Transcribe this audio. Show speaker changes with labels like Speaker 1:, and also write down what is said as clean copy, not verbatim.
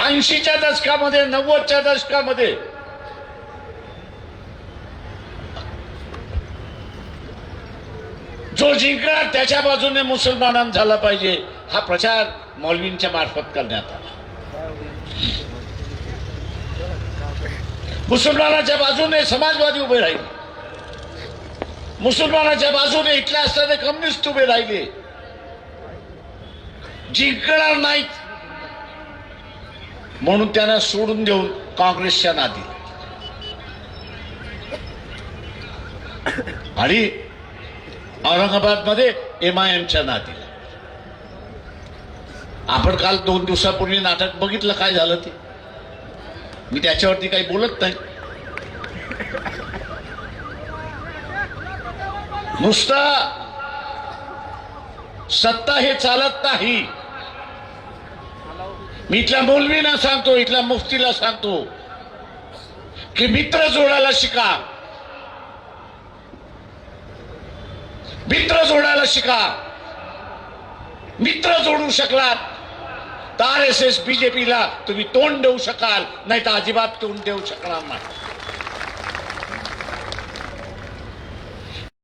Speaker 1: 80च्या दशकामध्ये 90च्या दशकामध्ये जो जिंकणार त्याच्या बाजूने मुसलमान झाला पाहिजे हा प्रचार मौलवींच्या मार्फत करण्यात आला। मुसलमानाच्या बाजूने समाजवादी उभे राहिले, मुसलमानाच्या बाजूने इथले असणारे कम्युनिस्ट उभे राहिले। जिंकणार नाहीत म्हणून त्यांना सोडून देऊन काँग्रेसच्या नादी आणि औरंगाबाद मध्ये MIMच्या नादी। आपण काल 2 दिवसापूर्वी नाटक बघितलं, काय झालं ते मी त्याच्यावरती काही बोलत नाही। नुसता सत्ता हे चालत नाही। मी इथल्या मौलवींना सांगतो, इथल्या मुफ्तीला सांगतो की मित्र जोडायला शिका, मित्र जोडायला शिका। मित्र जोडू शकलात तर RSS BJPला तुम्ही तोंड देऊ शकाल, नाही तर अजिबात तोंड देऊ शकणार नाही।